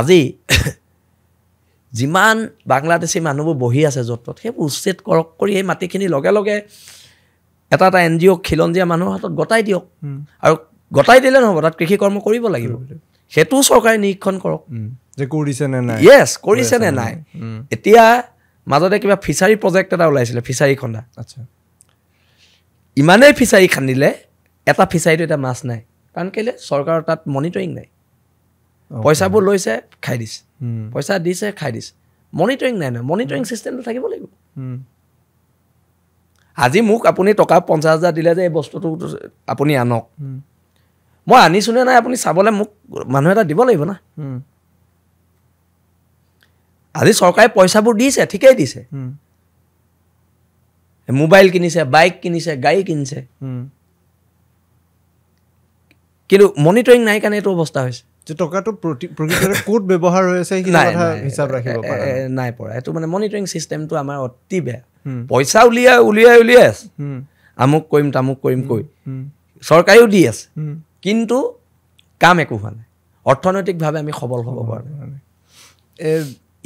আজি যিমান বাংলাদেশী মানুহবোৰ বহি আছে য'ত ত'ত সেইবোৰ উচ্ছেদ কৰক কৰি সেই মাটিখিনি লগে লগে এটা NGO খিলঞ্জীয়া মানুহৰ হাতত গতাই দিয়ক আৰু গতাই দিলে নহ'ব তাত কৃষি কৰ্ম কৰিব লাগিব সেইটো চৰকাৰে নিৰীক্ষণ কৰক যে কৰিছে নে নাই য়েছ কৰিছে নে নাই এতিয়া মাজতে কিবা ফিচাৰী প্ৰজেক্ট এটা ওলাইছিলে ফিচাৰী খন্দা আচ্ছা ইমানেই ফিচাৰী খান্দিলে এটা ফিচাৰীটো এটা মাছ নাই কাৰণ কেলে চৰকাৰৰ তাত মনিটৰিং নাই পইচাবোৰ লৈছে খাই দিছে পইচা দিছে খাই দিছে মনিটৰিং নাই মনিটৰিং চিষ্টেমটো থাকিব লাগিব আজি মোক আপুনি টকা 50,000 দিলে যে এই বস্তুটো আপুনি আনক মই আনিছোঁ নে নাই আপুনি চাবলৈ মোক মানুহ এটা দিব লাগিব না আজি চৰকাৰে পইচাবোৰ দিছে ঠিকেই দিছে মোবাইল কিনিছে বাইক কিনিছে গাড়ী কিনিছে কিন্তু মনিটৰিং নাই কাৰণে এইটো অৱস্থা হৈছে যে টকাটো প্ৰকৃততে ক'ত ব্যৱহাৰ হৈ আছে সেই কথা হিচাপ ৰাখিব পৰা নাই পৰা এইটো মানে মনিটৰিং চিষ্টেমটো আমাৰ অতি বেয়া পইচা উলিয়াই আছে আমুক কৰিম তামুক কৰিম কৈ চৰকাৰেও দি আছে কিন্তু কাম একো হোৱা নাই অৰ্থনৈতিকভাৱে আমি সবল হ'ব পৰা নাই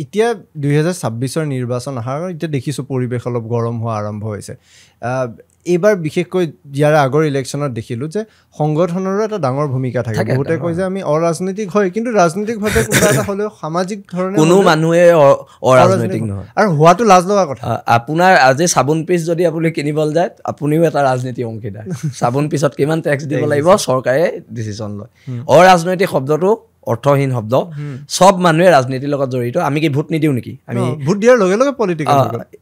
এতিয়া 2026 নিৰ্বাচন অহাৰ এতিয়া দেখিছোঁ পৰিৱেশ অলপ গৰম হোৱা আৰম্ভ হৈছে এইবাৰ বিশেষকৈ ইয়াৰ আগৰ ইলেকশ্যনত দেখিলোঁ যে সংগঠনৰো এটা ডাঙৰ ভূমিকা থাকে বহুতে কয় যে আমি অৰাজনৈতিক হয় কিন্তু ৰাজনৈতিকভাৱে কোনোবা এটা হ'লেও সামাজিক ধৰণে কোনো মানুহে অৰাজনৈতিক নহয় আৰু হোৱাটো লাজ লগা কথা আপোনাৰ আজি চাবোন পিচ যদি আপুনি কিনিবলৈ যায় আপুনিও এটা ৰাজনীতি অংশীদাৰ চাবোন পিছত কিমান টেক্স দিব লাগিব চৰকাৰে ডিচিশ্যন লয় অৰাজনৈতিক শব্দটো অৰ্থহীন শব্দ সব মানুহে ৰাজনীতিৰ লগত জড়িত আমি কি ভোট নিদিওঁ নেকি আমি ভোট দিয়াৰ লগে লগে পলিটিকেল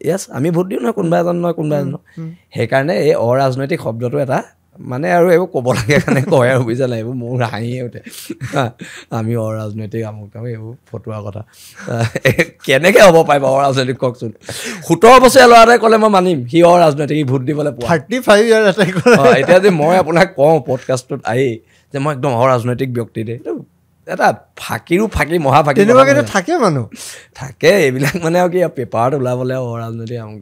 য়েছ আমি ভোট দিওঁ নহয় কোনোবা এজন নহয় কোনোবা এজন সেইকাৰণে এই অৰাজনৈতিক শব্দটো এটা মানে আৰু এইবোৰ ক'ব লাগে কাৰণে কয় আৰু বুজিছা নাই এইবোৰ মোৰ হাঁহিয়ে উঠে আমি অৰাজনৈতিক আমুক এইবোৰ ফটোৱা কথা কেনেকৈ হ'ব পাৰিব অৰাজনৈতিক কওকচোন 17 বছৰীয়া ল'ৰা এটাই ক'লে মই মানিম সি অৰাজনৈতিক ভোট দিবলৈ 35 ইয়াৰ এতিয়া যে মই আপোনাক কওঁ পডকাষ্টটোত আহি যে মই একদম অৰাজনৈতিক ব্যক্তি দে এটা ফাঁকি মহাফাঁকি থাকে মানুহ থাকে এইবিলাক মানে আৰু কি পেপাৰত ওলাবলৈ অৰাজনৈতিক আমুক